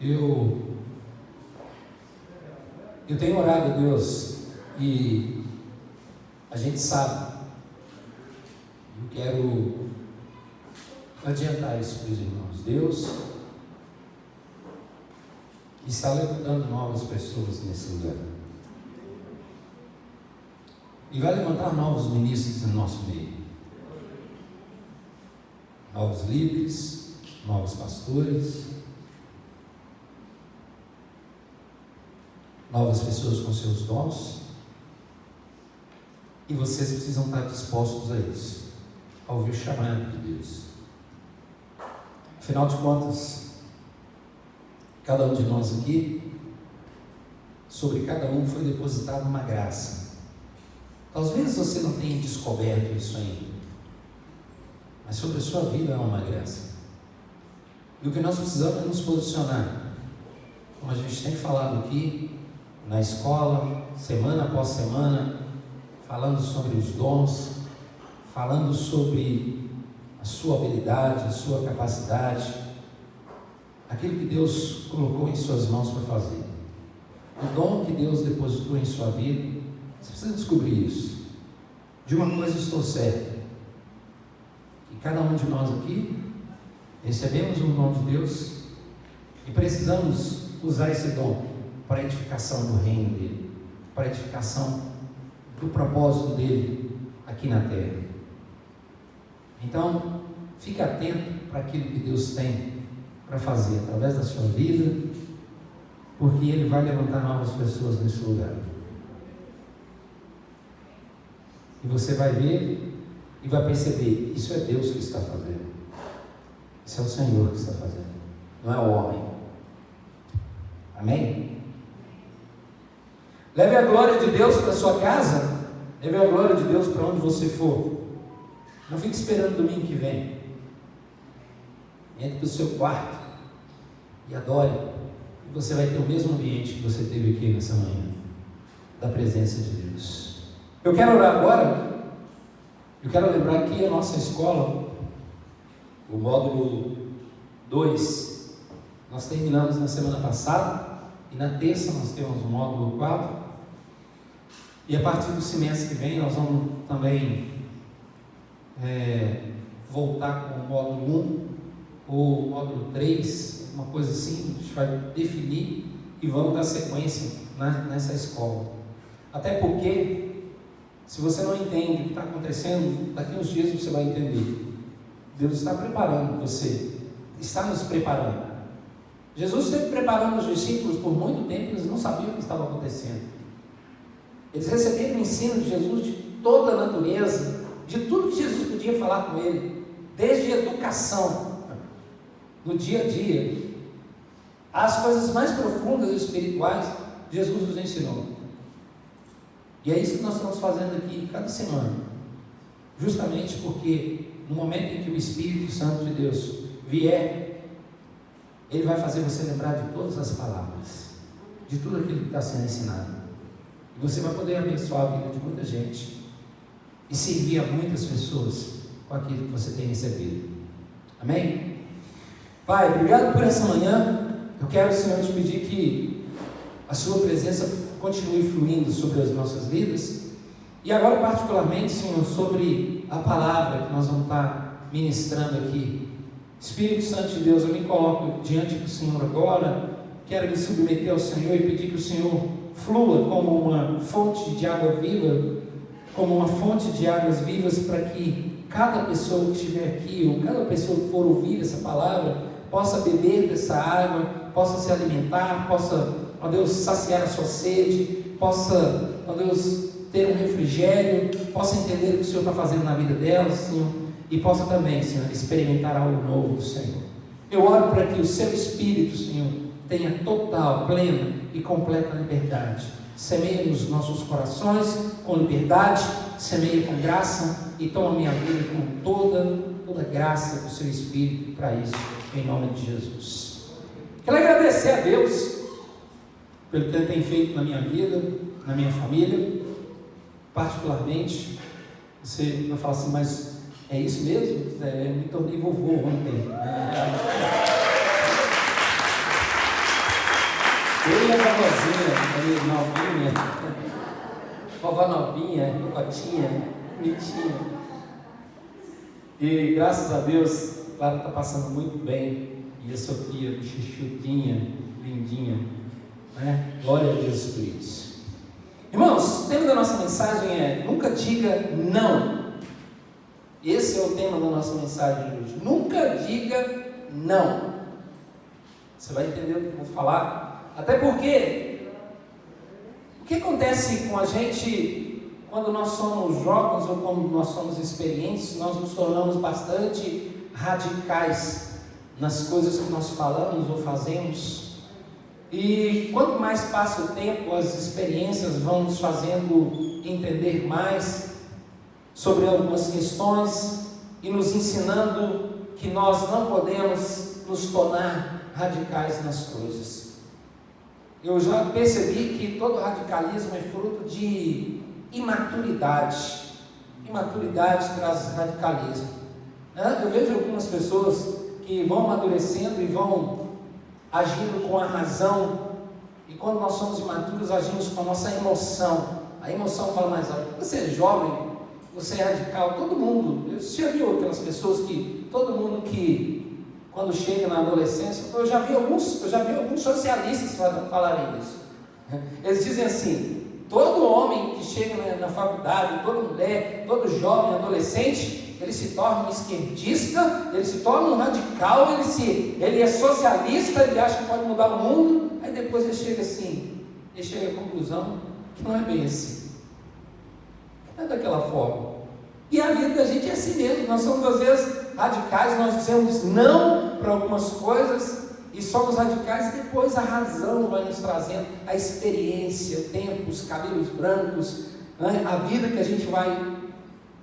Eu tenho orado a Deus e a gente sabe, eu quero adiantar isso para os irmãos. Deus está levantando novas pessoas nesse lugar e vai levantar novos ministros no nosso meio, novos líderes, novos pastores, novas pessoas com seus dons, e vocês precisam estar dispostos a isso, a ouvir o chamado de Deus. Afinal de contas, cada um de nós aqui, sobre cada um foi depositada uma graça. Talvez você não tenha descoberto isso ainda, mas sobre a sua vida há uma graça. E o que nós precisamos é nos posicionar, como a gente tem falado aqui, na escola, semana após semana, falando sobre os dons, falando sobre a sua habilidade, a sua capacidade, aquilo que Deus colocou em suas mãos para fazer, o dom que Deus depositou em sua vida. Você precisa descobrir isso. De uma coisa estou certo, que cada um de nós aqui recebemos um dom de Deus e precisamos usar esse dom para a edificação do reino dele, para a edificação do propósito dele aqui na terra. Então, fique atento para aquilo que Deus tem para fazer através da sua vida, porque Ele vai levantar novas pessoas nesse lugar. E você vai ver e vai perceber, isso é Deus que está fazendo, isso é o Senhor que está fazendo, não é o homem. Amém? Leve a glória de Deus para a sua casa, leve a glória de Deus para onde você for. Não fique esperando domingo que vem. Entre para o seu quarto e adore, e você vai ter o mesmo ambiente que você teve aqui nessa manhã, da presença de Deus. Eu quero orar agora. Eu quero lembrar que a nossa escola, o módulo 2, nós terminamos na semana passada, e na terça nós temos o módulo 4, e a partir do semestre que vem nós vamos também voltar com o módulo 1 ou o módulo 3, uma coisa assim. A gente vai definir e vamos dar sequência nessa escola, até porque se você não entende o que está acontecendo, daqui a uns dias você vai entender. Deus está preparando você, está nos preparando. Jesus esteve preparando os discípulos por muito tempo, eles não sabiam o que estava acontecendo. Eles receberam o ensino de Jesus de toda a natureza, de tudo que Jesus podia falar com ele, desde a educação, no dia a dia, as coisas mais profundas e espirituais, Jesus nos ensinou. E é isso que nós estamos fazendo aqui cada semana, justamente porque no momento em que o Espírito Santo de Deus vier, Ele vai fazer você lembrar de todas as palavras, de tudo aquilo que está sendo ensinado, e você vai poder abençoar a vida de muita gente e servir a muitas pessoas com aquilo que você tem recebido. Amém? Pai, obrigado por essa manhã. Eu quero, Senhor, te pedir que a sua presença continue fluindo sobre as nossas vidas, e agora particularmente, Senhor, sobre a palavra que nós vamos estar ministrando aqui. Espírito Santo de Deus, eu me coloco diante do Senhor agora, quero me submeter ao Senhor e pedir que o Senhor flua como uma fonte de água viva, como uma fonte de águas vivas, para que cada pessoa que estiver aqui, ou cada pessoa que for ouvir essa palavra, possa beber dessa água, possa se alimentar, possa, ó Deus, saciar a sua sede, possa, ó Deus, ter um refrigério, possa entender o que o Senhor está fazendo na vida dela, Senhor, e possa também, Senhor, experimentar algo novo do Senhor. Eu oro para que o seu Espírito, Senhor, tenha total, plena e completa liberdade. Semeia nos nossos corações com liberdade, semeia com graça, e toma a minha vida com toda a graça do seu Espírito para isso, em nome de Jesus. Quero agradecer a Deus pelo que Ele tem feito na minha vida, na minha família, particularmente. Você vai falar assim, mas é isso mesmo? Eu me tornei vovô ontem. minha vovozinha, ali, novinha, vovó novinha, cocotinha, bonitinha. E graças a Deus, Clara está passando muito bem. E a Sofia, chuchutinha, lindinha. Né? Glória a Deus por isso. Irmãos, o tema da nossa mensagem é: nunca diga não. Esse é o tema da nossa mensagem de hoje. Nunca diga não. Você vai entender o que eu vou falar. Até porque, o que acontece com a gente quando nós somos jovens ou quando nós somos experientes? Nós nos tornamos bastante radicais nas coisas que nós falamos ou fazemos. E quanto mais passa o tempo, as experiências vão nos fazendo entender mais sobre algumas questões e nos ensinando que nós não podemos nos tornar radicais nas coisas. Eu já percebi que todo radicalismo é fruto de imaturidade. Imaturidade traz radicalismo. Eu vejo algumas pessoas que vão amadurecendo e vão agindo com a razão, e quando nós somos imaturos, agimos com a nossa emoção. A emoção fala mais alto. Você é jovem, você é radical, todo mundo. Você já viu aquelas pessoas que, todo mundo que, quando chega na adolescência, eu já vi alguns socialistas falarem isso. Eles dizem assim: todo homem que chega na faculdade, toda mulher, todo jovem, adolescente, ele se torna um esquerdista, ele se torna um radical, ele é socialista, ele acha que pode mudar o mundo. Aí depois ele chega à conclusão que não é bem assim, não é daquela forma. E a vida da gente é assim mesmo. Nós somos às vezes radicais, nós dizemos não para algumas coisas e somos radicais, e depois a razão vai nos trazendo a experiência, o tempo, os cabelos brancos, né? A vida que a gente vai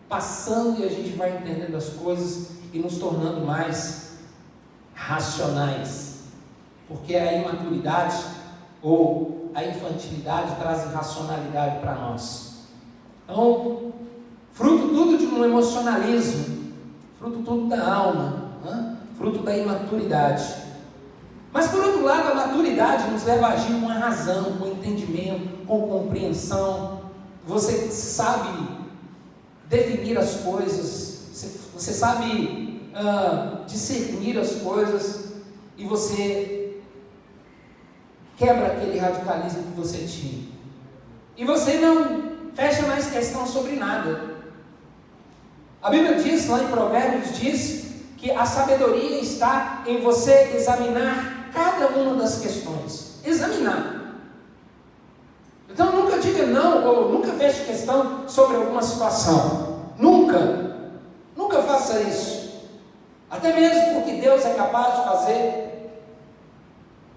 passando e a gente vai entendendo as coisas e nos tornando mais racionais, porque a imaturidade ou a infantilidade traz irracionalidade para nós. Então, fruto tudo de um emocionalismo, fruto tudo da alma, né? Fruto da imaturidade. Mas por outro lado, a maturidade nos leva a agir com a razão, com entendimento, com compreensão. Você sabe definir as coisas, você sabe discernir as coisas, e você quebra aquele radicalismo que você tinha, e você não fecha mais questão sobre nada. A Bíblia diz, lá em Provérbios, diz que a sabedoria está em você examinar cada uma das questões. Examinar. Então nunca diga não, ou nunca feche questão sobre alguma situação. Nunca faça isso. Até mesmo porque Deus é capaz de fazer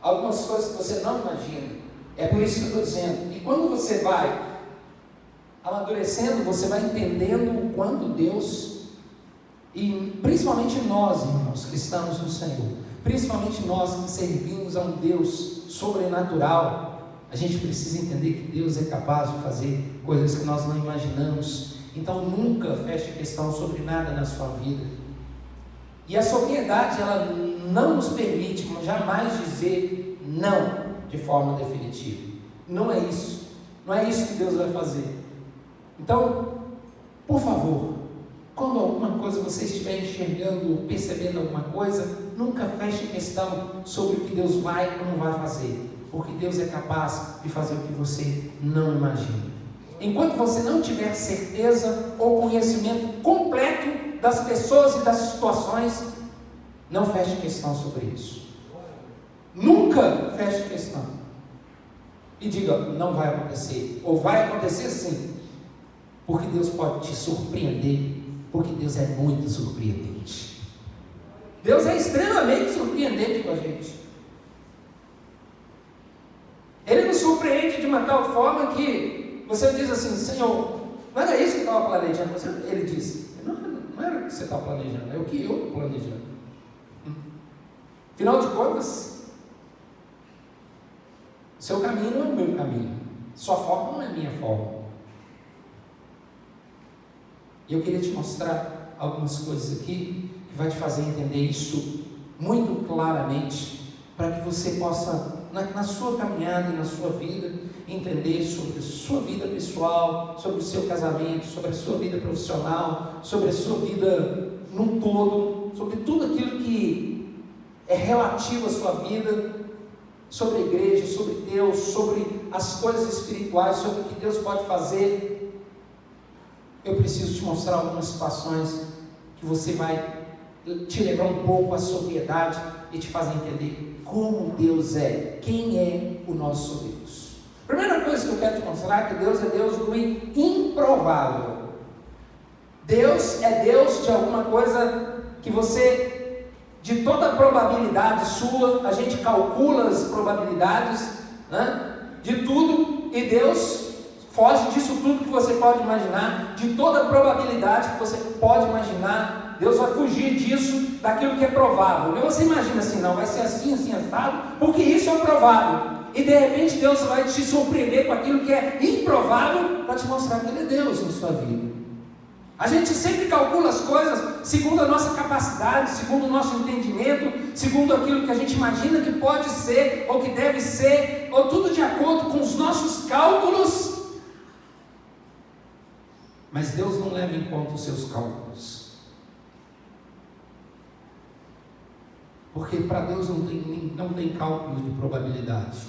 algumas coisas que você não imagina. É por isso que eu estou dizendo. E quando você vai amadurecendo, você vai entendendo o quanto Deus, e principalmente nós, irmãos, que estamos no Senhor, principalmente nós que servimos a um Deus sobrenatural, a gente precisa entender que Deus é capaz de fazer coisas que nós não imaginamos. Então nunca feche questão sobre nada na sua vida. E a sobriedade, ela não nos permite jamais dizer não de forma definitiva. Não é isso. Não é isso que Deus vai fazer. Então, por favor, quando alguma coisa você estiver enxergando, percebendo alguma coisa, nunca feche questão sobre o que Deus vai ou não vai fazer. Porque Deus é capaz de fazer o que você não imagina. Enquanto você não tiver certeza ou conhecimento completo das pessoas e das situações, não feche questão sobre isso. Nunca feche questão. E diga, não vai acontecer. Ou vai acontecer sim. Porque Deus pode te surpreender. Porque Deus é muito surpreendente. Deus é extremamente surpreendente com a gente. Ele nos surpreende de uma tal forma que você diz assim: Senhor, não era isso que eu estava planejando. Ele disse: não era o que você estava planejando, é o que eu estou planejando. Afinal de contas, seu caminho não é o meu caminho, sua forma não é a minha forma. E eu queria te mostrar algumas coisas aqui que vai te fazer entender isso muito claramente para que você possa, na sua caminhada e na sua vida, entender sobre a sua vida pessoal, sobre o seu casamento, sobre a sua vida profissional, sobre a sua vida num todo, sobre tudo aquilo que é relativo à sua vida, sobre a igreja, sobre Deus, sobre as coisas espirituais, sobre o que Deus pode fazer. Eu preciso te mostrar algumas situações que você vai te levar um pouco à sobriedade e te fazer entender como Deus é, quem é o nosso Deus. Primeira coisa que eu quero te mostrar é que Deus é Deus do improvável. Deus é Deus de alguma coisa que você, de toda a probabilidade sua, a gente calcula as probabilidades, né, de tudo, e Deus foge disso tudo que você pode imaginar, de toda a probabilidade que você pode imaginar. Deus vai fugir disso, daquilo que é provável. E você imagina assim, não, vai ser assim, assim, assado, porque isso é provável. E de repente Deus vai te surpreender com aquilo que é improvável, para te mostrar que Ele é Deus na sua vida. A gente sempre calcula as coisas segundo a nossa capacidade, segundo o nosso entendimento, segundo aquilo que a gente imagina que pode ser, ou que deve ser, ou tudo de acordo com os nossos cálculos. Mas Deus não leva em conta os seus cálculos. Porque para Deus não tem cálculo de probabilidade.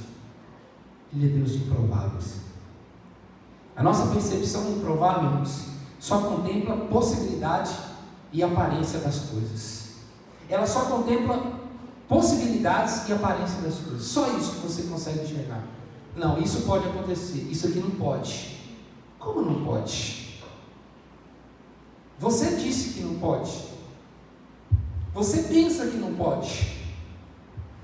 Ele é Deus de improváveis. A nossa percepção do improvável, irmãos, só contempla possibilidade e aparência das coisas. Ela só contempla possibilidades e aparência das coisas. Só isso que você consegue enxergar. Não, isso pode acontecer, isso aqui não pode. Como não pode? Você disse que não pode. Você pensa que não pode.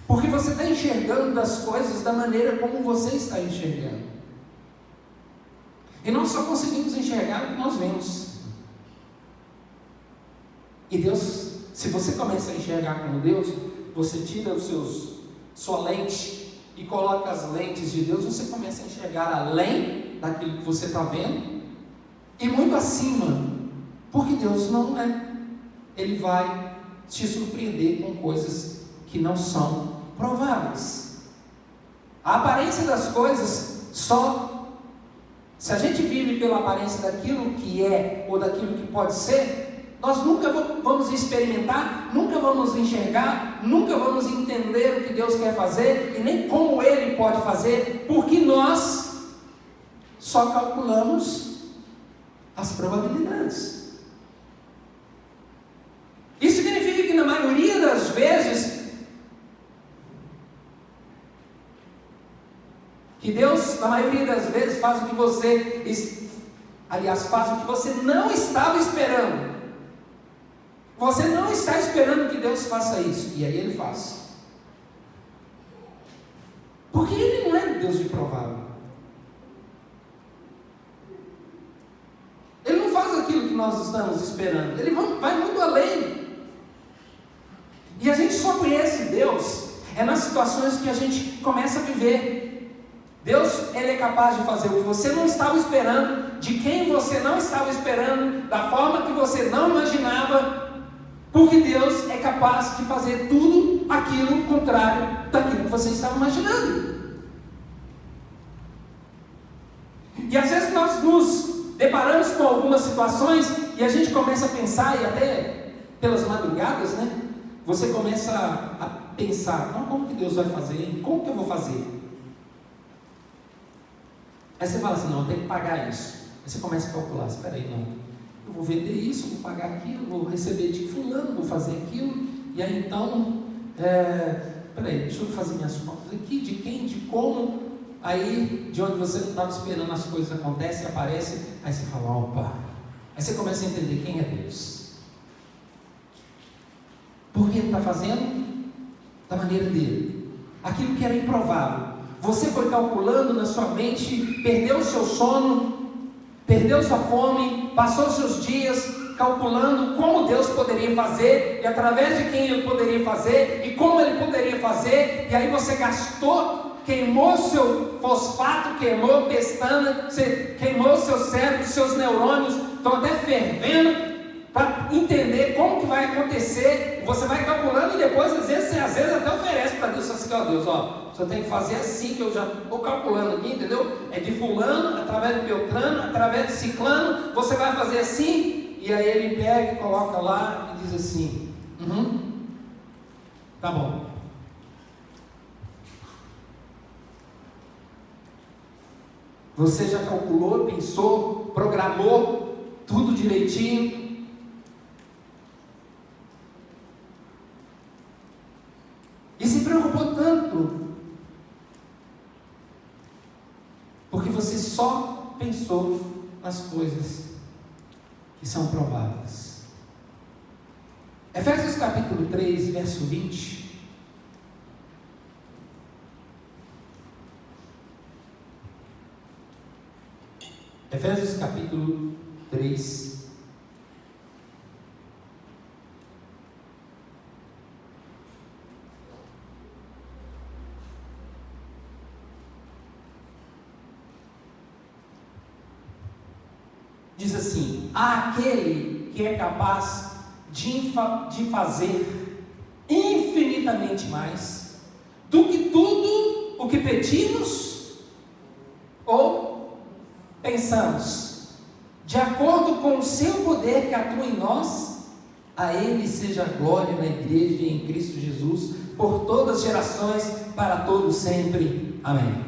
Porque você está enxergando das coisas da maneira como você está enxergando. E nós só conseguimos enxergar o que nós vemos. E Deus, se você começa a enxergar como Deus, você tira sua lente e coloca as lentes de Deus, você começa a enxergar além daquilo que você está vendo e muito acima, porque Deus não é. Ele vai te surpreender com coisas que não são prováveis. A aparência das coisas só... Se a gente vive pela aparência daquilo que é ou daquilo que pode ser, nós nunca vamos experimentar, nunca vamos enxergar, nunca vamos entender o que Deus quer fazer e nem como Ele pode fazer, porque nós só calculamos as probabilidades. Isso significa que na maioria das vezes que Deus, na maioria das vezes, faz o que faz o que você não estava esperando. Você não está esperando que Deus faça isso, e aí Ele faz. Porque Ele não é Deus de improvável. Ele não faz aquilo que nós estamos esperando. Ele vai muito além. E a gente só conhece Deus nas situações que a gente começa a viver. Deus, Ele é capaz de fazer o que você não estava esperando, de quem você não estava esperando, da forma que você não imaginava, porque Deus é capaz de fazer tudo aquilo contrário daquilo que você estava imaginando. E às vezes nós nos deparamos com algumas situações e a gente começa a pensar, e até pelas madrugadas, né? Você começa a pensar, não, como que Deus vai fazer? Como que eu vou fazer? Aí você fala assim, não, eu tenho que pagar isso. Aí você começa a calcular, espera aí, não, eu vou vender isso, vou pagar aquilo, vou receber de fulano, vou fazer aquilo, e aí então, peraí, deixa eu fazer minhas contas aqui, de quem, de como, aí de onde você não estava esperando as coisas acontecem, aparecem, aí você fala, opa, aí você começa a entender quem é Deus. Porque Ele está fazendo da maneira dele, aquilo que era improvável. Você foi calculando na sua mente, perdeu o seu sono, perdeu sua fome, passou os seus dias calculando como Deus poderia fazer, e através de quem Ele poderia fazer, e como Ele poderia fazer, e aí você gastou, queimou seu fosfato, queimou pestana, você queimou seu cérebro, seus neurônios estão até fervendo, para entender como que vai acontecer. Você vai calculando e depois, às vezes até oferece para Deus, assim, ó Deus, ó, você tem que fazer assim, que eu já estou calculando aqui, entendeu? É de fulano, através de Beltrano, através de Ciclano, você vai fazer assim, e aí ele pega e coloca lá e diz assim, tá bom. Você já calculou, pensou, programou tudo direitinho. E se preocupou tanto, porque você só pensou nas coisas que são prováveis. Efésios capítulo 3, verso 20. Efésios capítulo 3. Diz assim: há aquele que é capaz de fazer infinitamente mais do que tudo o que pedimos ou pensamos, de acordo com o seu poder que atua em nós. A Ele seja a glória na igreja e em Cristo Jesus, por todas as gerações, para todos sempre. Amém.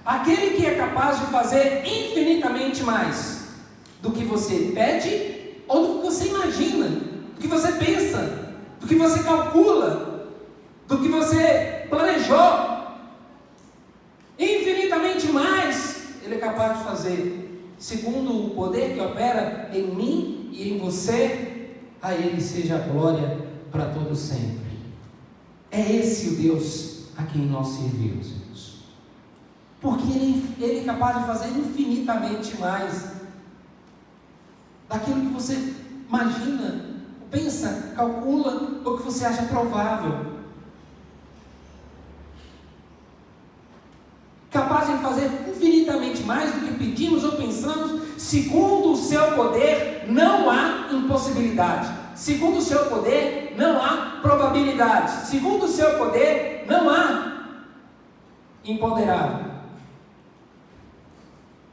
Aquele que é capaz de fazer infinitamente mais do que você pede ou do que você imagina, do que você pensa, do que você calcula, do que você planejou. Infinitamente mais Ele é capaz de fazer, segundo o poder que opera em mim e em você. A Ele seja a glória para todos sempre. É esse o Deus a quem nós servimos, irmãos. Porque Ele é capaz de fazer infinitamente mais daquilo que você imagina, pensa, calcula, ou que você acha provável. Capaz de fazer infinitamente mais do que pedimos ou pensamos, segundo o seu poder, não há impossibilidade. Segundo o seu poder, não há probabilidade. Segundo o seu poder, não há imponderável.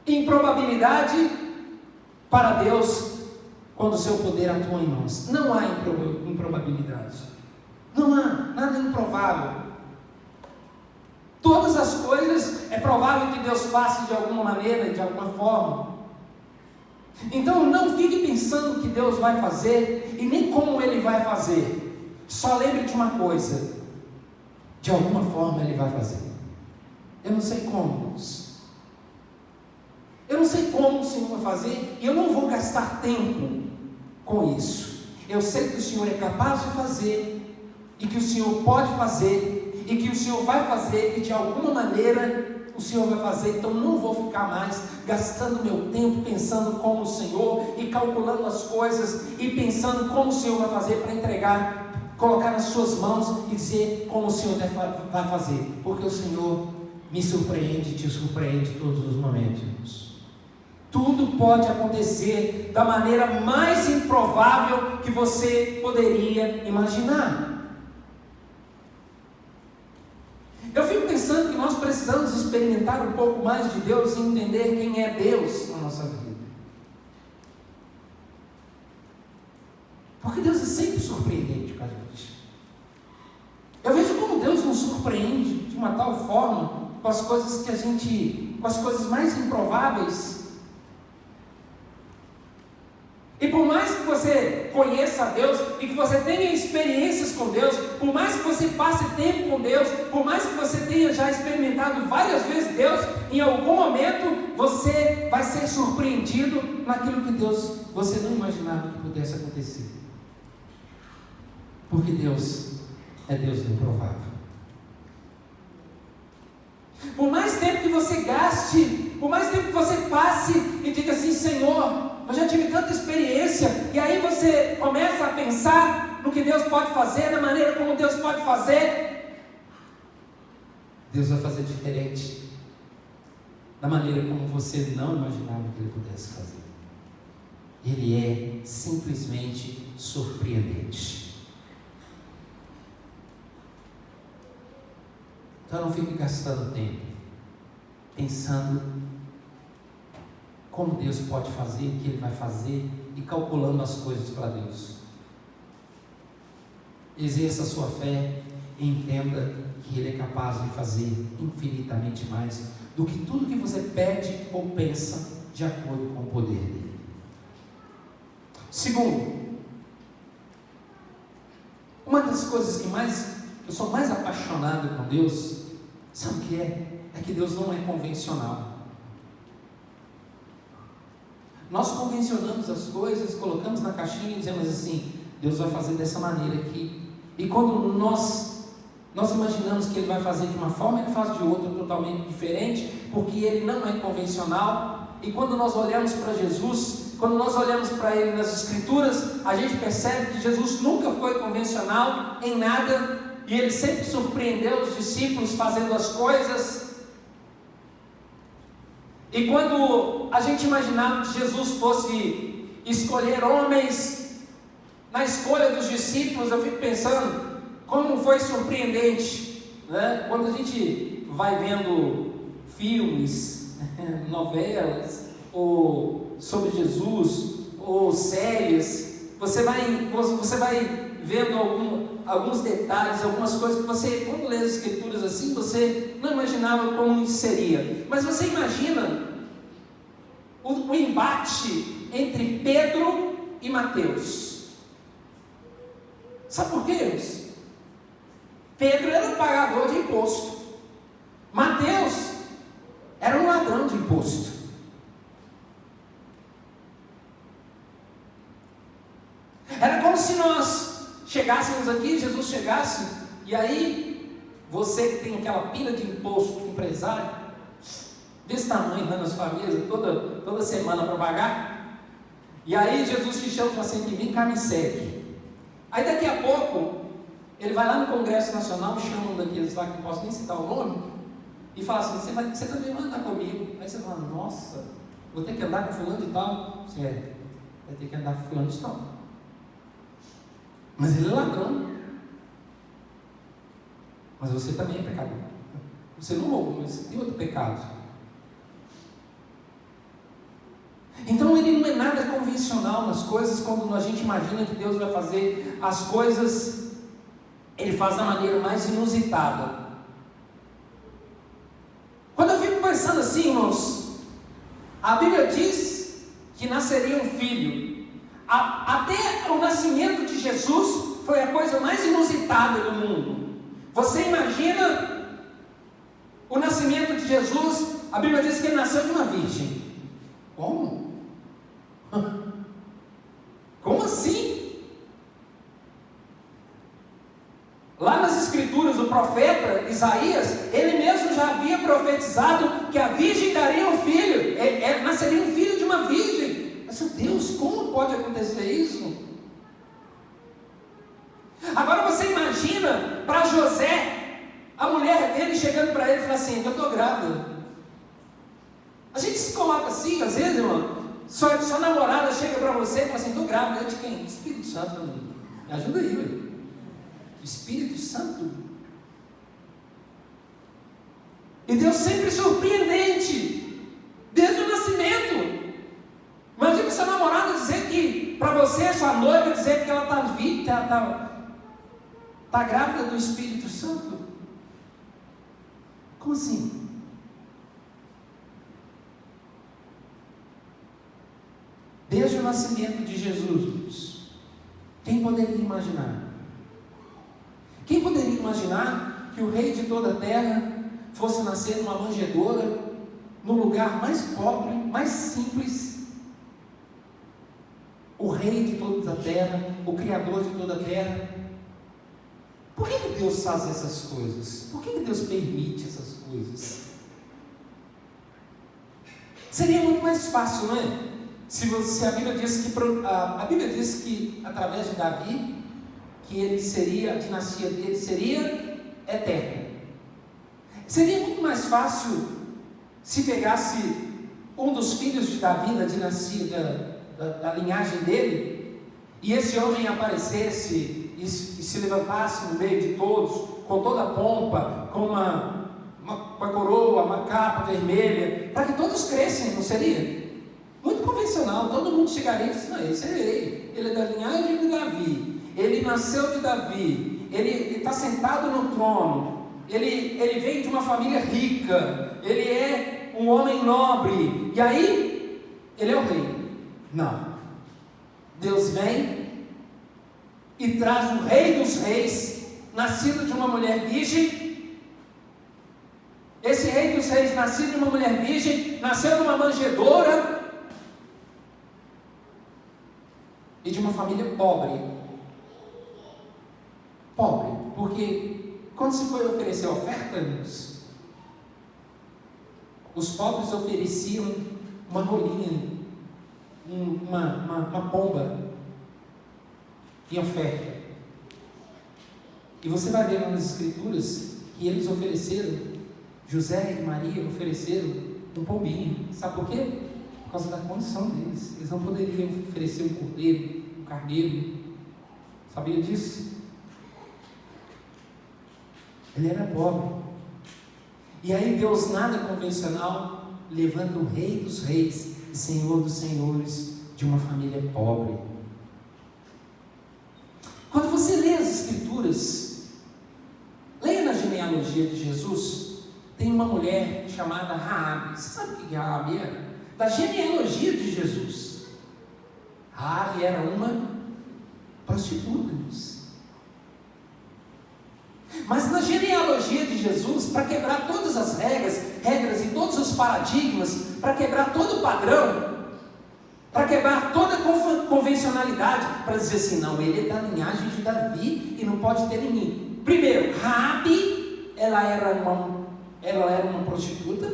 Improbabilidade para Deus, quando o seu poder atua em nós. Não há improbabilidade. Não há nada improvável. Todas as coisas é provável que Deus faça de alguma maneira, de alguma forma. Então não fique pensando que Deus vai fazer e nem como Ele vai fazer. Só lembre de uma coisa: de alguma forma Ele vai fazer. Eu não sei como, eu não sei como o Senhor vai fazer, e eu não vou gastar tempo com isso. Eu sei que o Senhor é capaz de fazer, e que o Senhor pode fazer, e que o Senhor vai fazer, e de alguma maneira o Senhor vai fazer. Então não vou ficar mais gastando meu tempo pensando como o Senhor, e calculando as coisas, e pensando como o Senhor vai fazer para entregar, colocar nas suas mãos e dizer como o Senhor vai fazer, porque o Senhor me surpreende, te surpreende todos os momentos. Tudo pode acontecer da maneira mais improvável que você poderia imaginar. Eu fico pensando que nós precisamos experimentar um pouco mais de Deus e entender quem é Deus na nossa vida. Porque Deus é sempre surpreendente com a gente. Eu vejo como Deus nos surpreende de uma tal forma com as coisas com as coisas mais improváveis. E por mais que você conheça a Deus e que você tenha experiências com Deus, por mais que você passe tempo com Deus, por mais que você tenha já experimentado várias vezes Deus, em algum momento você vai ser surpreendido naquilo que você não imaginava que pudesse acontecer. Porque Deus é Deus do improvável. Por mais tempo que você gaste, por mais tempo que você passe e diga assim: Senhor, eu já tive tanta experiência, e aí você começa a pensar no que Deus pode fazer, na maneira como Deus pode fazer. Deus vai fazer diferente, da maneira como você não imaginava que Ele pudesse fazer. Ele é simplesmente surpreendente. Então não fique gastando tempo pensando como Deus pode fazer, o que Ele vai fazer e calculando as coisas para Deus. Exerça a sua fé e entenda que Ele é capaz de fazer infinitamente mais do que tudo que você pede ou pensa, de acordo com o poder dele. Segundo, uma das coisas que eu sou mais apaixonado com Deus, sabe o que é? É que Deus não é convencional. Nós convencionamos as coisas, colocamos na caixinha e dizemos assim: Deus vai fazer dessa maneira aqui. E quando nós imaginamos que Ele vai fazer de uma forma, Ele faz de outra totalmente diferente, porque Ele não é convencional. E quando nós olhamos para Jesus, quando nós olhamos para Ele nas Escrituras, a gente percebe que Jesus nunca foi convencional em nada, e Ele sempre surpreendeu os discípulos fazendo as coisas. E quando a gente imaginava que Jesus fosse escolher homens na escolha dos discípulos, eu fico pensando como foi surpreendente, né? Quando a gente vai vendo filmes, novelas, ou sobre Jesus, ou séries, você vai vendo alguns detalhes, algumas coisas que você, quando lê as Escrituras assim, você não imaginava como isso seria. Mas você imagina o embate entre Pedro e Mateus. Sabe por quê, irmãos? Pedro era um pagador de imposto. Mateus era um ladrão de imposto. Era como se nós chegássemos aqui, Jesus chegasse, e aí você que tem aquela pilha de imposto de empresário, desse tamanho, dando a sua mesa toda semana para pagar, e aí Jesus te chama e fala assim: vem cá, me segue. Aí daqui a pouco ele vai lá no Congresso Nacional, chama um daqueles lá que não posso nem citar o nome, e fala assim: você também vai andar comigo. Aí você fala: nossa, vou ter que andar com fulano de tal. Você vai ter que andar com fulano de tal. Mas ele é ladrão. Mas você também é pecador. Você não roubou, mas você tem outro pecado. Então ele não é nada convencional nas coisas. Quando a gente imagina que Deus vai fazer as coisas, Ele faz da maneira mais inusitada. Quando eu fico pensando assim, irmãos, a Bíblia diz que nasceria um filho. Até o nascimento de Jesus foi a coisa mais inusitada do mundo. Você imagina o nascimento de Jesus? A Bíblia diz que ele nasceu de uma virgem. Como? Como assim? Lá nas Escrituras, o profeta Isaías, ele mesmo já havia profetizado que a virgem daria um filho, nasceria um filho de uma virgem. Mas, meu Deus, como pode acontecer isso? Agora você imagina para José, a mulher dele chegando para ele e falando assim: eu estou grávida. A gente se coloca assim, às vezes, irmão, sua namorada chega para você e fala assim: estou grávida. De quem? Do Espírito Santo. Me ajuda aí, velho. Espírito Santo. E Deus sempre surpreendente, desde o nascimento. Imagina sua namorada dizer que, para você, sua noiva, dizer que ela está grávida do Espírito Santo. Como assim? Desde o nascimento de Jesus, quem poderia imaginar? Quem poderia imaginar que o rei de toda a terra fosse nascer numa manjedoura, no lugar mais pobre, mais simples? O rei de toda a terra, o criador de toda a terra. Por que Deus faz essas coisas? Por que Deus permite essas coisas? Seria muito mais fácil, não é? Se a Bíblia diz que através de Davi, que a dinastia dele seria eterna. Seria muito mais fácil se pegasse um dos filhos de Davi, da dinastia da linhagem dele, e esse homem aparecesse e se levantasse no meio de todos, com toda a pompa, com uma coroa, uma capa vermelha, para que todos crescem, não seria? Muito convencional, todo mundo chegaria e disse: não, esse é rei, ele é da linhagem de Davi, ele nasceu de Davi, ele está sentado no trono, ele vem de uma família rica, ele é um homem nobre, e aí, ele é o rei. Não, Deus vem e traz o rei dos reis, nascido de uma mulher virgem. Esse rei dos reis, nascido de uma mulher virgem, nasceu numa manjedoura e de uma família pobre. Pobre, porque quando se foi oferecer oferta, os pobres ofereciam uma rolinha, uma pomba em oferta. E você vai ver lá nas Escrituras que eles ofereceram, José e Maria ofereceram um pombinho. Sabe por quê? Por causa da condição deles. Eles não poderiam oferecer um cordeiro, um carneiro. Sabia disso? Ele era pobre. E aí Deus, nada convencional, levanta o rei dos reis e senhor dos senhores de uma família pobre. Quando você lê as Escrituras, leia na genealogia de Jesus, tem uma mulher chamada Raabe. Você sabe o que Raabe era? Da genealogia de Jesus. Raabe era uma prostituta. Mas na genealogia de Jesus, para quebrar todas as regras e todos os paradigmas, para quebrar todo o padrão, para quebrar toda a convencionalidade, para dizer assim: não, ele é da linhagem de Davi e não pode ter ninguém. Primeiro, Raabe, ela era uma prostituta,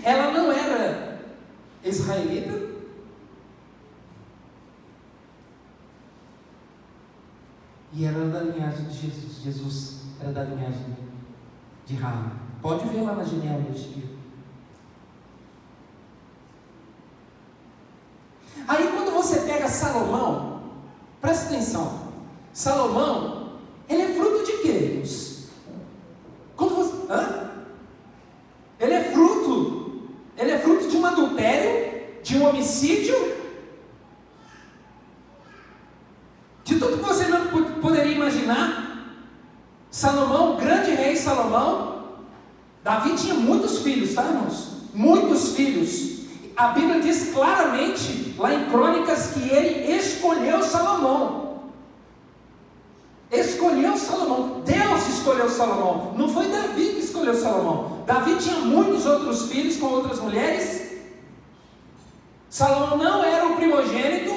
ela não era israelita, e ela era da linhagem de Jesus. Jesus era da linhagem de Raabe. Pode ver lá na genealogia. Aí quando você pega Salomão, presta atenção, Salomão, ele é fruto de quê? Ele é fruto de um adultério, de um homicídio, de tudo que você não poderia imaginar. Salomão, grande rei Salomão, Davi tinha muitos filhos, tá, irmãos? Muitos filhos. A Bíblia diz claramente, lá em Crônicas, que ele escolheu Salomão. Escolheu Salomão. Deus escolheu Salomão. Não foi Davi que escolheu Salomão. Davi tinha muitos outros filhos com outras mulheres. Salomão não era o primogênito.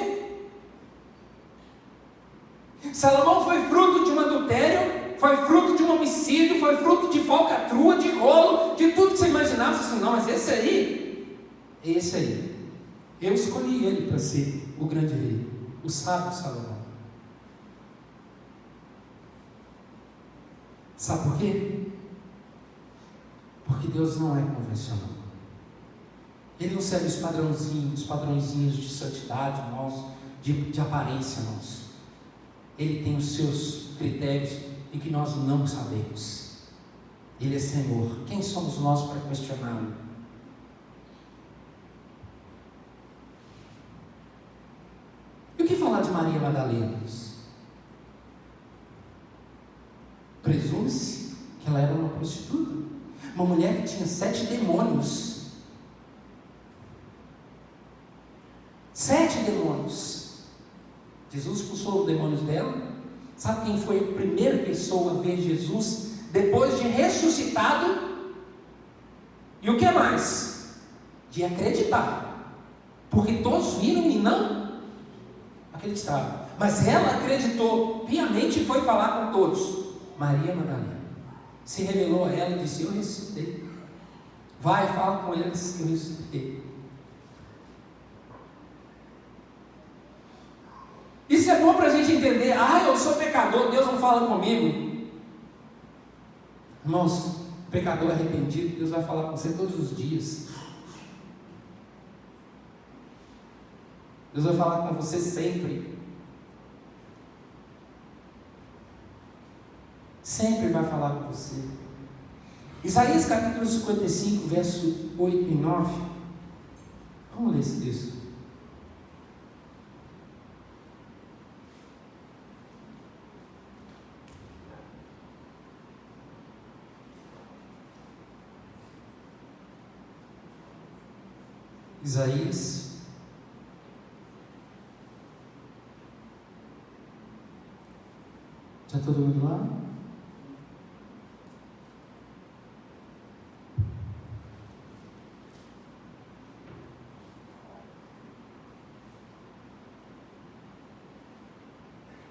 Salomão foi fruto de um adultério, foi fruto de um homicídio, foi fruto de falcatrua, de rolo, de tudo que você imaginava. Você disse: não, mas esse aí, eu escolhi ele para ser o grande rei, o sábio Salomão. Sabe por quê? Porque Deus não é convencional. Ele não segue os padrõezinhos de santidade nosso, de aparência nosso. Ele tem os seus critérios e que nós não sabemos. Ele é Senhor. Quem somos nós para questioná-lo? E o que falar de Maria Madalena? Presume-se que ela era uma prostituta, uma mulher que tinha 7 demônios. 7 demônios. Jesus expulsou os demônios dela. Sabe quem foi a primeira pessoa a ver Jesus depois de ressuscitado? E o que mais? De acreditar. Porque todos viram e não acreditaram. Mas ela acreditou piamente e foi falar com todos. Maria Madalena se revelou a ela e disse: eu ressuscitei. Vai, fala com eles que eu ressuscitei. Isso é bom para a gente entender. Eu sou pecador, Deus não fala comigo. Irmãos, pecador arrependido, Deus vai falar com você todos os dias. Deus vai falar com você sempre. Sempre vai falar com você. Isaías capítulo 55, verso 8 e 9. Vamos ler esse texto. Isaías, já todo mundo lá?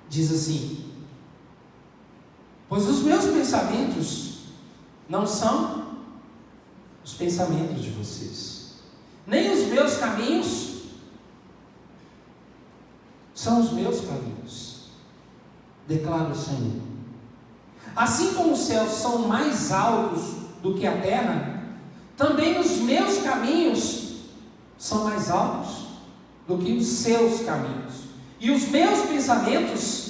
Diz assim: pois os meus pensamentos não são os pensamentos de vocês, nem os meus caminhos são os meus caminhos, declara o Senhor. Assim como os céus são mais altos do que a terra, também os meus caminhos são mais altos do que os seus caminhos, e os meus pensamentos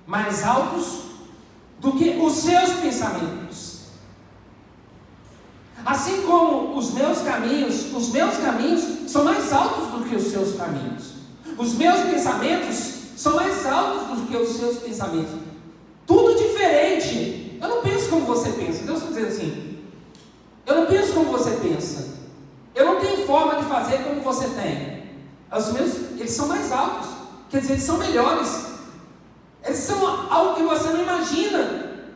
mais altos do que os seus pensamentos. Assim como os meus caminhos são mais altos do que os seus caminhos. Os meus pensamentos são mais altos do que os seus pensamentos. Tudo diferente. Eu não penso como você pensa. Deus está dizendo assim: eu não penso como você pensa. Eu não tenho forma de fazer como você tem. Os meus, eles são mais altos. Quer dizer, eles são melhores. Eles são algo que você não imagina.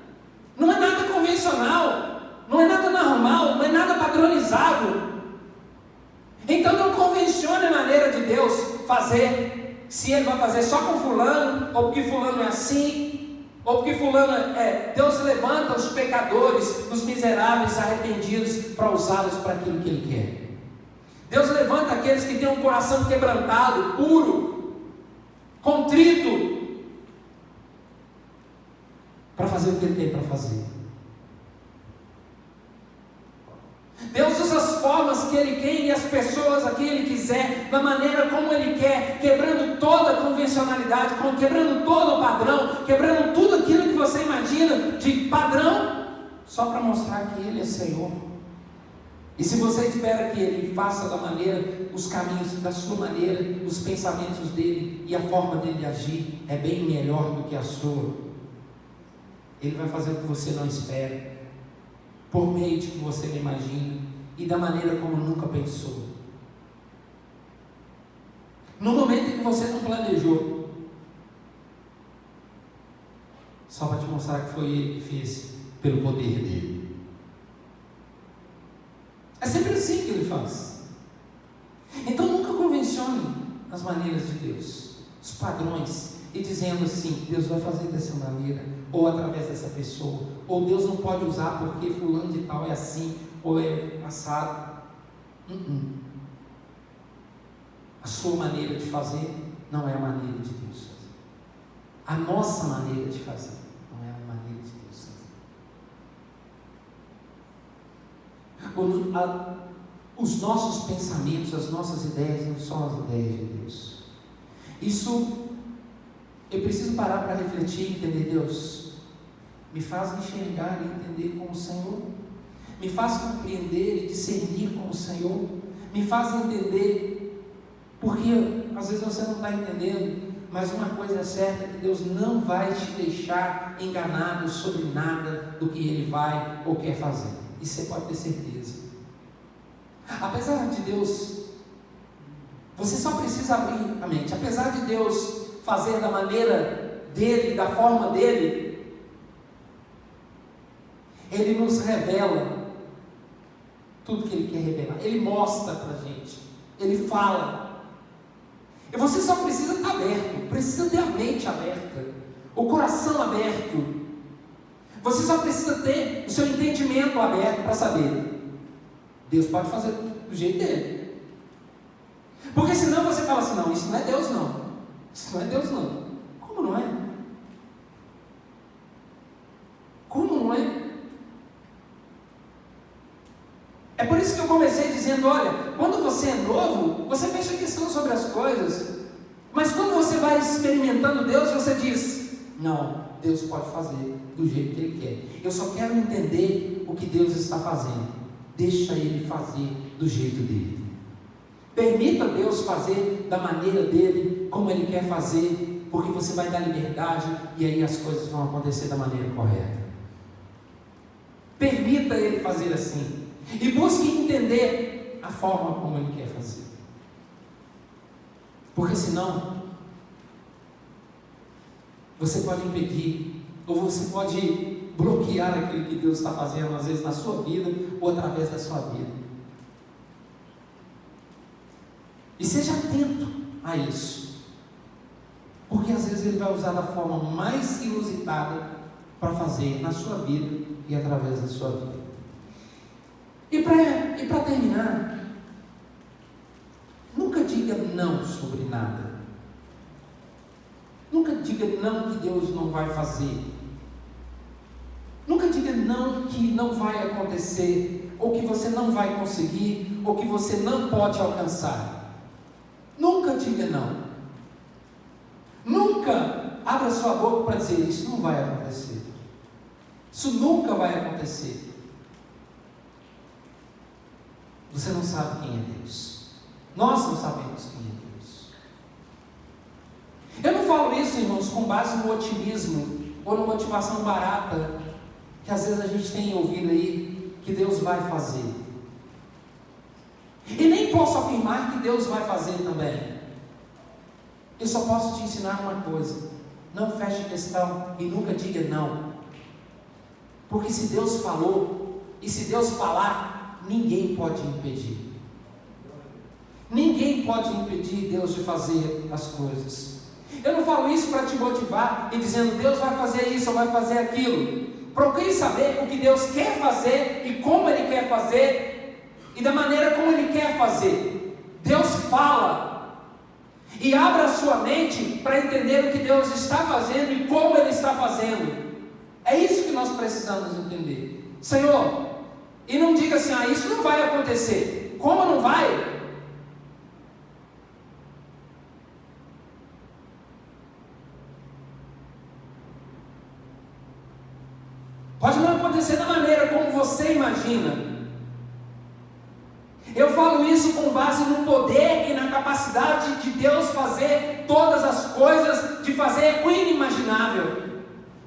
Não é nada convencional. Não é nada normal. Não é nada padronizado. Então não convencione a maneira de Deus fazer. Se Ele vai fazer só com fulano, ou porque fulano é assim, ou porque fulano é... Deus levanta os pecadores, os miseráveis, arrependidos, para usá-los para aquilo que Ele quer. Deus levanta aqueles que têm um coração quebrantado, puro, contrito, para fazer o que Ele tem para fazer. Deus usa as formas que Ele quer e as pessoas a quem Ele quiser, da maneira como Ele quer, quebrando toda a convencionalidade, quebrando todo o padrão, quebrando tudo aquilo que você imagina de padrão, só para mostrar que Ele é Senhor. E se você espera que Ele faça da maneira, os caminhos da sua maneira, os pensamentos dEle e a forma dEle de agir é bem melhor do que a sua, Ele vai fazer o que você não espera, por meio de que você não imagina e da maneira como nunca pensou, no momento em que você não planejou, só para te mostrar que foi Ele que fez pelo poder dEle. É sempre assim que Ele faz. Então nunca convencione as maneiras de Deus, os padrões, e dizendo assim: Deus vai fazer dessa maneira, ou através dessa pessoa, ou Deus não pode usar porque fulano de tal é assim, ou é assado. A sua maneira de fazer não é a maneira de Deus fazer. A nossa maneira de fazer não é a maneira de Deus fazer. Os nossos pensamentos, as nossas ideias não são as ideias de Deus. Isso eu preciso parar para refletir e entender. Deus, me faz enxergar e entender como o Senhor, me faz compreender e discernir como o Senhor, me faz entender, porque às vezes você não está entendendo, mas uma coisa é certa, que Deus não vai te deixar enganado sobre nada do que Ele vai ou quer fazer. Isso você pode ter certeza. Apesar de Deus, você só precisa abrir a mente. Apesar de Deus fazer da maneira dEle, da forma dEle, Ele nos revela tudo que Ele quer revelar. Ele mostra para a gente, Ele fala, e você só precisa estar aberto, precisa ter a mente aberta, o coração aberto. Você só precisa ter o seu entendimento aberto para saber: Deus pode fazer do jeito dele. Porque senão você fala assim: não, isso não é Deus não, isso não é Deus não. Como não é? Como não é? É por isso que eu comecei dizendo: olha, quando você é novo, você fecha questão sobre as coisas. Mas quando você vai experimentando Deus, você diz: não, Deus pode fazer do jeito que Ele quer. Eu só quero entender o que Deus está fazendo. Deixa Ele fazer do jeito dele. Permita Deus fazer da maneira dele, como Ele quer fazer, porque você vai dar liberdade e aí as coisas vão acontecer da maneira correta. Permita Ele fazer assim e busque entender a forma como Ele quer fazer, porque senão você pode impedir, ou você pode bloquear aquilo que Deus está fazendo, às vezes na sua vida ou através da sua vida. E seja atento a isso, porque às vezes Ele vai usar da forma mais inusitada para fazer na sua vida e através da sua vida. E para terminar, nunca diga não sobre nada. Nunca diga não que Deus não vai fazer. Nunca diga não que não vai acontecer, ou que você não vai conseguir, ou que você não pode alcançar. Nunca diga não. Nunca abra sua boca para dizer: isso não vai acontecer. Isso nunca vai acontecer. Você não sabe quem é Deus. Nós não sabemos quem é Deus. Eu não falo isso, irmãos, com base no otimismo ou na motivação barata que às vezes a gente tem ouvido aí, que Deus vai fazer. E nem posso afirmar que Deus vai fazer também. Eu só posso te ensinar uma coisa: não feche questão e nunca diga não. Porque se Deus falou, e se Deus falar, ninguém pode impedir. Ninguém pode impedir Deus de fazer as coisas. Eu não falo isso para te motivar e dizendo: Deus vai fazer isso ou vai fazer aquilo. Procure saber o que Deus quer fazer e como Ele quer fazer e da maneira como Ele quer fazer. Deus fala, e abra a sua mente para entender o que Deus está fazendo e como Ele está fazendo. É isso que nós precisamos entender. Senhor, e não diga assim: isso não vai acontecer. Como não vai? Pode não acontecer da maneira como você imagina. Eu falo isso com base no poder e na capacidade de Deus fazer todas as coisas, de fazer o inimaginável.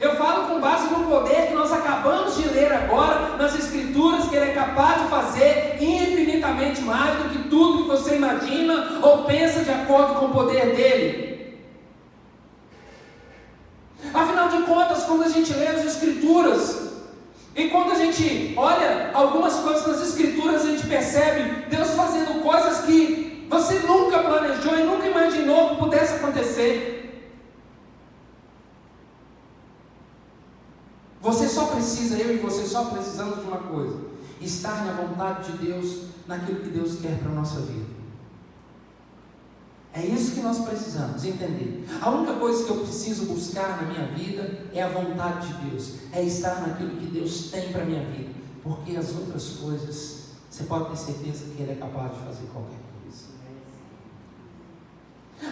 Eu falo com base no poder que nós acabamos de ler agora nas Escrituras, que Ele é capaz de fazer infinitamente mais do que tudo que você imagina ou pensa, de acordo com o poder dEle. Afinal de contas, quando a gente lê as Escrituras, e quando a gente olha algumas coisas nas Escrituras, a gente percebe Deus fazendo coisas que você nunca planejou e nunca imaginou que pudesse acontecer. Você só precisa, eu e você só precisamos de uma coisa: estar na vontade de Deus, naquilo que Deus quer para a nossa vida. É isso que nós precisamos entender. A única coisa que eu preciso buscar na minha vida é a vontade de Deus, é estar naquilo que Deus tem para a minha vida, porque as outras coisas, você pode ter certeza que Ele é capaz de fazer qualquer coisa.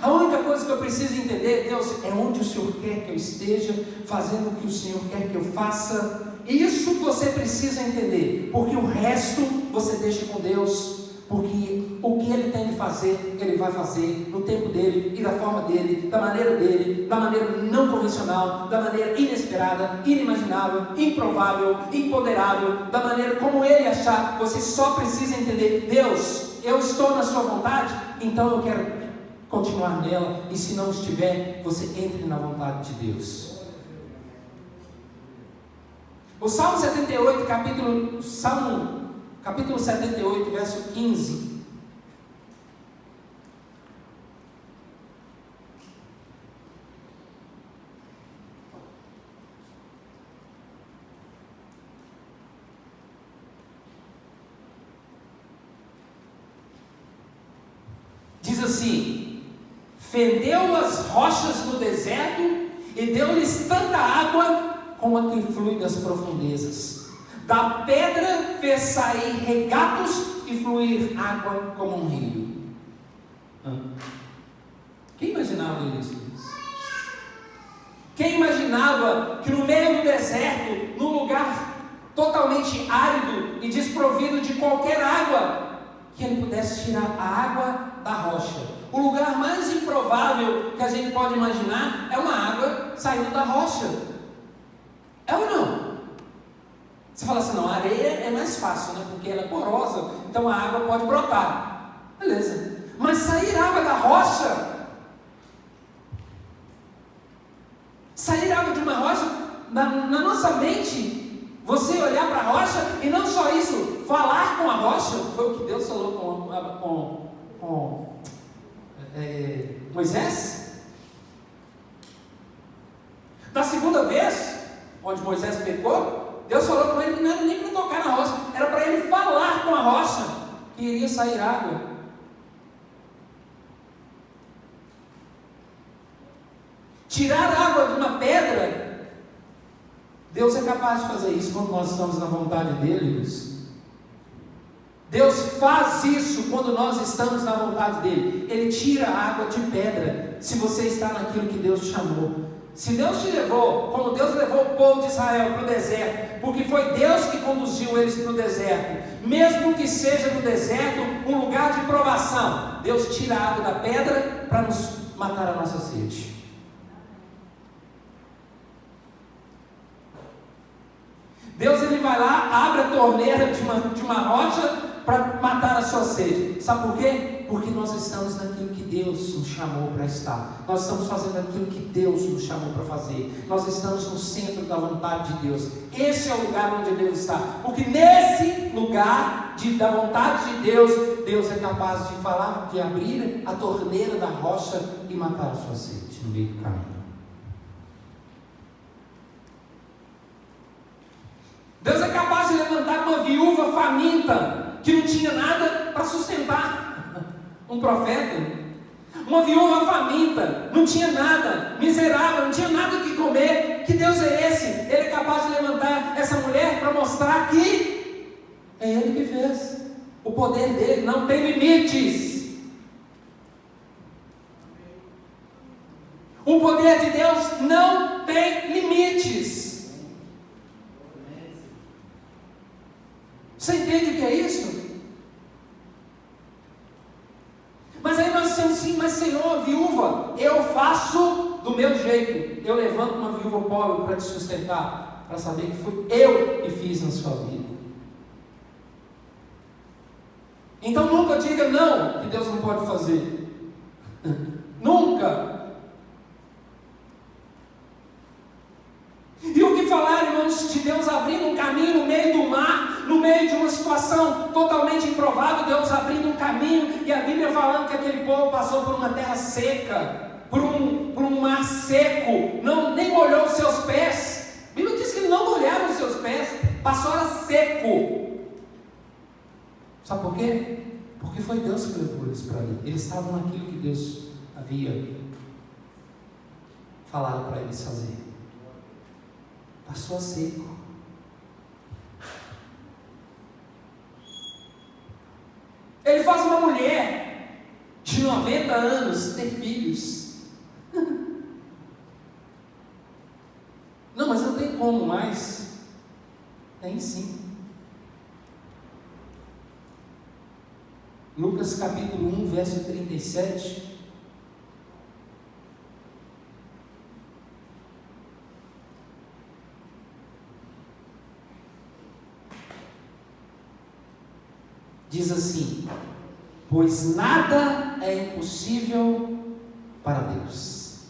A única coisa que eu preciso entender, Deus, é onde o Senhor quer que eu esteja, fazendo o que o Senhor quer que eu faça. Isso você precisa entender, porque o resto você deixa com Deus. Porque o que Ele tem de fazer, Ele vai fazer no tempo dEle e da forma dEle, da maneira não convencional, da maneira inesperada, inimaginável, improvável, imponderável, da maneira como Ele achar. Você só precisa entender: Deus, eu estou na sua vontade, então eu quero continuar nela, e se não estiver, você entre na vontade de Deus. O Salmo 78, capítulo 78, verso 15. Diz assim: fendeu as rochas no deserto e deu-lhes tanta água como a que flui das profundezas. Da pedra fez sair regatos e fluir água como um rio. Quem imaginava isso? Quem imaginava que no meio do deserto, num lugar totalmente árido e desprovido de qualquer água, que ele pudesse tirar a água da rocha? O lugar mais improvável que a gente pode imaginar é uma água saindo da rocha. É ou não? Você fala assim, não, a areia é mais fácil, né? Porque ela é porosa, então a água pode brotar. Beleza. Mas sair água da rocha, sair água de uma rocha, na nossa mente, você olhar para a rocha, e não só isso, falar com a rocha, foi o que Deus falou com Moisés. Da segunda vez, onde Moisés pecou, Deus falou com ele que não era nem para tocar na rocha, era para ele falar com a rocha, que iria sair água. Tirar água de uma pedra, Deus é capaz de fazer isso quando nós estamos na vontade dele. Deus faz isso quando nós estamos na vontade dele. Ele tira a água de pedra, se você está naquilo que Deus te chamou. Se Deus te levou, como Deus levou o povo de Israel para o deserto, porque foi Deus que conduziu eles para o deserto, mesmo que seja no deserto um lugar de provação, Deus tira a água da pedra para nos matar a nossa sede. Deus, ele vai lá, abre a torneira de uma rocha para matar a sua sede. Sabe por quê? Porque nós estamos naquilo que Deus nos chamou para estar. Nós estamos fazendo aquilo que Deus nos chamou para fazer. Nós estamos no centro da vontade de Deus. Esse é o lugar onde Deus está. Porque nesse lugar da vontade de Deus, Deus é capaz de falar, de abrir a torneira da rocha e matar a sua sede no meio do caminho. Deus é capaz de levantar uma viúva faminta, que não tinha nada para sustentar um profeta. Uma viúva faminta, não tinha nada, miserável, não tinha nada o que comer. Que Deus é esse? Ele é capaz de levantar essa mulher para mostrar que é Ele que fez. O poder dele não tem limites. O poder de Deus não tem limites. Você entende o que é isso? Mas aí nós dizemos assim, mas Senhor, viúva, eu faço do meu jeito. Eu levanto uma viúva pobre para te sustentar, para saber que foi eu que fiz na sua vida. Então nunca diga não, que Deus não pode fazer. Nunca. E o que falar, irmãos, de Deus abrindo um caminho no meio do mar, no meio de uma situação totalmente improvável, Deus abrindo um caminho, e a Bíblia falando que aquele povo passou por uma terra seca, por um mar seco, nem molhou os seus pés. A Bíblia diz que ele não molharam os seus pés, passou era seco. Sabe por quê? Porque foi Deus que levou eles para ali. Eles estavam naquilo que Deus havia falado para eles fazer. Passou a seco. Ele faz uma mulher de 90 anos ter filhos. Não, mas não tem como mais. Tem sim. Lucas capítulo 1, verso 37. Diz assim: pois nada é impossível para Deus.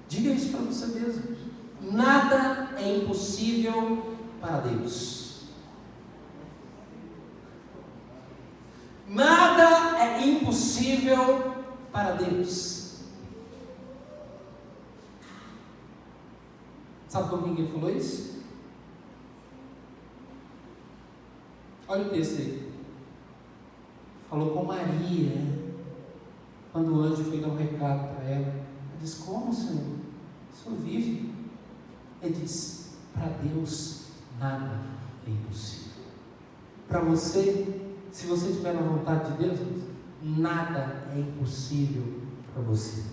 Diga isso para você mesmo. Nada é impossível para Deus. Nada é impossível para Deus. Sabe com quem ele falou isso? Olha o texto aí. Falou com Maria, quando o anjo foi dar um recado para ela. Ela disse: como, Senhor? Sou virgem. Ele disse: para Deus nada é impossível. Para você se você estiver na vontade de Deus, nada é impossível para você.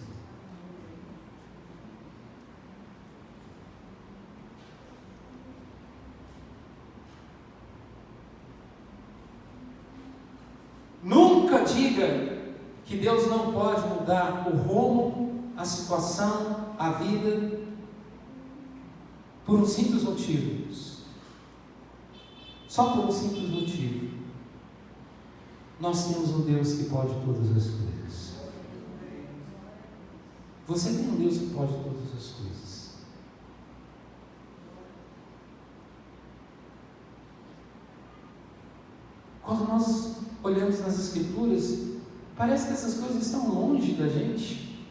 Nunca diga que Deus não pode mudar o rumo, a situação, a vida, por um simples motivo. Só por um simples motivo. Nós temos um Deus que pode todas as coisas. Você tem um Deus que pode todas as coisas. Quando nós olhamos nas Escrituras, parece que essas coisas estão longe da gente.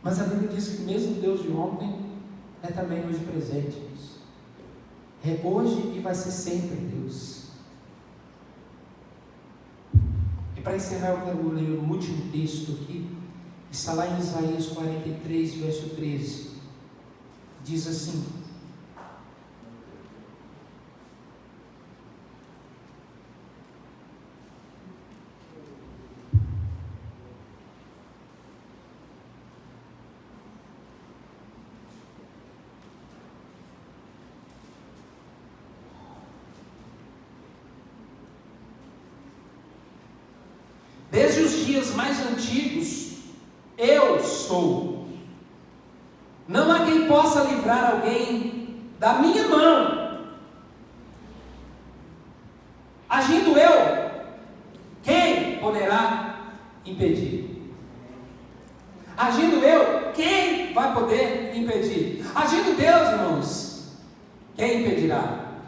Mas a Bíblia diz que mesmo Deus de ontem é também hoje presente. É hoje e vai ser sempre Deus. E para encerrar, eu quero ler o último texto aqui. Está lá em Isaías 43, verso 13. Diz assim: desde os dias mais antigos, eu sou. Não há quem possa livrar alguém da minha mão. Agindo eu, quem poderá impedir? Agindo eu, quem vai poder impedir? Agindo Deus, irmãos, quem impedirá?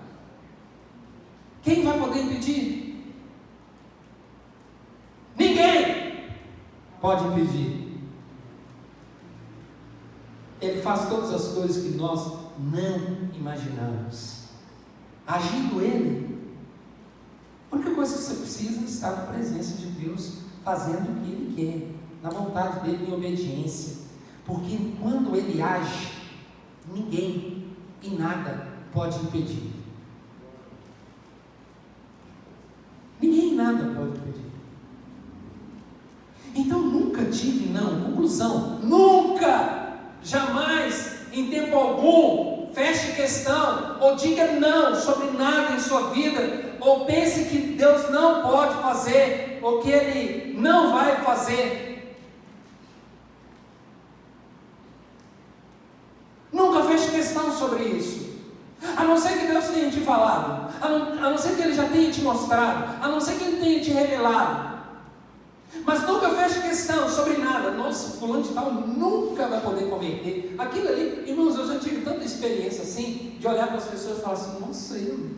Quem vai poder impedir? Ninguém pode impedir. Ele faz todas as coisas que nós não imaginamos. Agindo Ele, a única coisa que você precisa é estar na presença de Deus, fazendo o que Ele quer, na vontade dEle, em obediência. Porque quando Ele age, ninguém e nada pode impedir. Ninguém e nada pode impedir. Então nunca diga não. Conclusão: nunca, jamais, em tempo algum, feche questão ou diga não sobre nada em sua vida, ou pense que Deus não pode fazer ou que Ele não vai fazer. Nunca feche questão sobre isso, a não ser que Deus tenha te falado, a não ser que Ele já tenha te mostrado, a não ser que Ele tenha te revelado. Mas nunca feche questão sobre nada. Nossa, fulano de tal nunca vai poder converter. Aquilo ali, irmãos, eu já tive tanta experiência assim, de olhar para as pessoas e falar assim: nossa, ele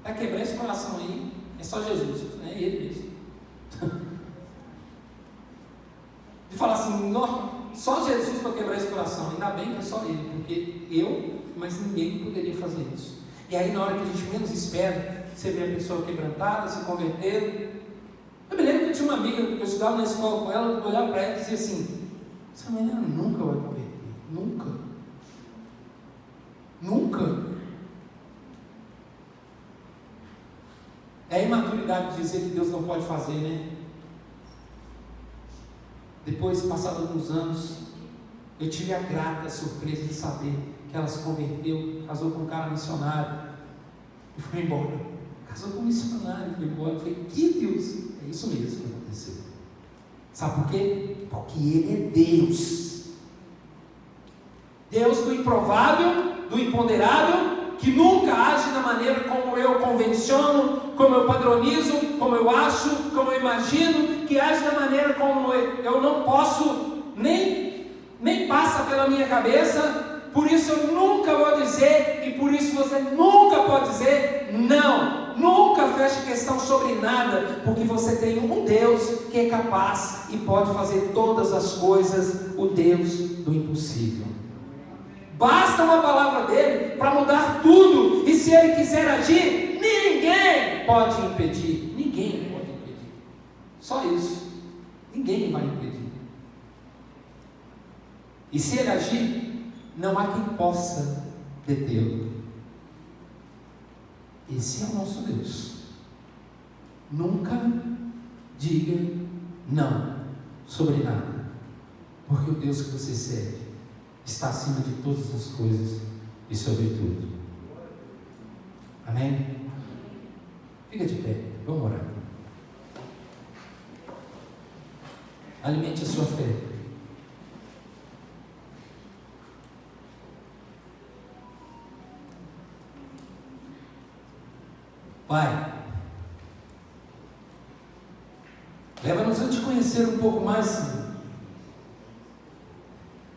vai quebrar esse coração aí, é só Jesus, é Ele mesmo. De falar assim: só Jesus para quebrar esse coração, ainda bem que é só Ele, porque mas ninguém poderia fazer isso. E aí na hora que a gente menos espera, você vê a pessoa quebrantada, se convertendo. Eu me lembro que eu tinha uma amiga, que eu estudava na escola com ela, eu olhava para ela e dizia assim: essa menina nunca vai converter, nunca. Nunca. É a imaturidade de dizer que Deus não pode fazer, né? Depois, passados alguns anos, eu tive a grata surpresa de saber que ela se converteu, casou com um cara missionário e foi embora. Casou com um missionário e foi embora. Eu falei: que Deus! É isso mesmo que aconteceu. Sabe por quê? Porque Ele é Deus. Deus do improvável, do imponderável, que nunca age da maneira como eu convenciono, como eu padronizo, como eu acho, como eu imagino, que age da maneira como eu não posso, nem passa pela minha cabeça. Por isso eu nunca vou dizer, e por isso você nunca pode dizer não. Nunca feche questão sobre nada, porque você tem um Deus que é capaz e pode fazer todas as coisas, o Deus do impossível. Basta uma palavra dele para mudar tudo, e se ele quiser agir, ninguém pode impedir. Ninguém pode impedir. Só isso. Ninguém vai impedir. E se ele agir, não há quem possa detê-lo. Esse é o nosso Deus. Nunca diga não sobre nada, porque o Deus que você serve está acima de todas as coisas e sobre tudo. Amém? Fica de pé, vamos orar. Alimente a sua fé. Pai, leva-nos a te conhecer um pouco mais, Senhor.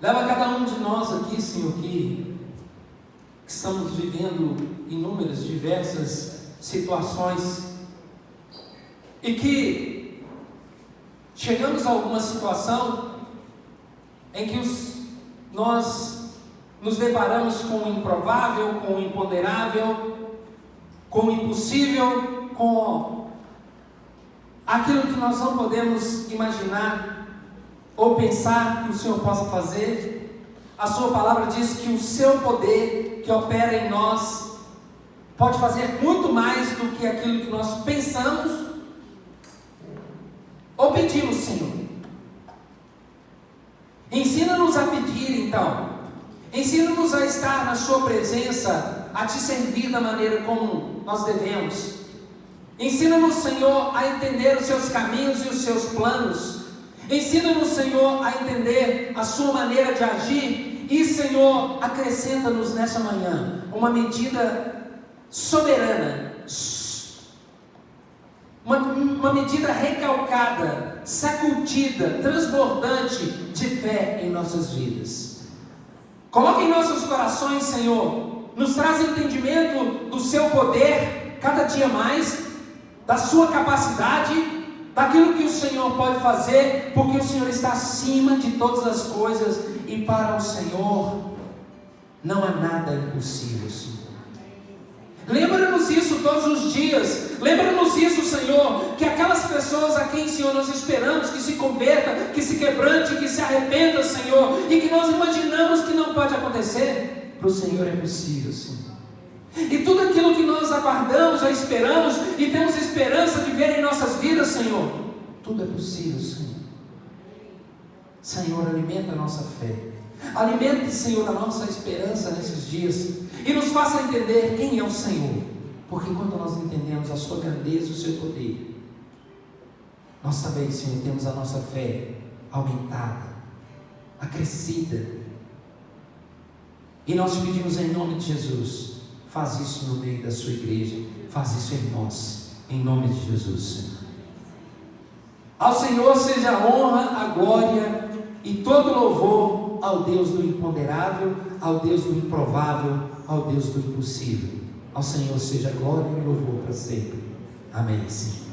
Leva cada um de nós aqui, Senhor, que estamos vivendo inúmeras, diversas situações e que chegamos a alguma situação em que nós nos deparamos com o improvável, com o imponderável, com o impossível, com aquilo que nós não podemos imaginar ou pensar que o Senhor possa fazer. A sua palavra diz que o seu poder que opera em nós pode fazer muito mais do que aquilo que nós pensamos ou pedimos, Senhor. Ensina-nos a pedir, então. Ensina-nos a estar na sua presença, a te servir da maneira como nós devemos. Ensina-nos, Senhor, a entender os seus caminhos e os seus planos. Ensina-nos, Senhor, a entender a sua maneira de agir. E, Senhor, acrescenta-nos nessa manhã uma medida soberana, uma medida recalcada, sacudida, transbordante de fé em nossas vidas. Coloque em nossos corações, Senhor, nos traz entendimento do seu poder cada dia mais, da sua capacidade, daquilo que o Senhor pode fazer, porque o Senhor está acima de todas as coisas e para o Senhor não há nada impossível, Senhor. Lembra-nos isso todos os dias. Lembra-nos isso, Senhor, que aquelas pessoas a quem, Senhor, nós esperamos que se converta, que se quebrante, que se arrependa, Senhor, e que nós imaginamos que não pode acontecer, para o Senhor é possível, Senhor. E tudo aquilo que nós aguardamos, ou esperamos e temos esperança de ver em nossas vidas, Senhor, tudo é possível, Senhor. Senhor, alimenta a nossa fé. Alimente, Senhor, a nossa esperança nesses dias e nos faça entender quem é o Senhor, porque quando nós entendemos a sua grandeza e o seu poder, nós também, Senhor, temos a nossa fé aumentada, acrescida, e nós pedimos em nome de Jesus, faz isso no meio da sua igreja, faz isso em nós, em nome de Jesus, Senhor. Ao Senhor seja a honra, a glória e todo louvor ao Deus do imponderável, ao Deus do improvável, ao Deus do impossível. Ao Senhor seja glória e louvor para sempre. Amém, Senhor.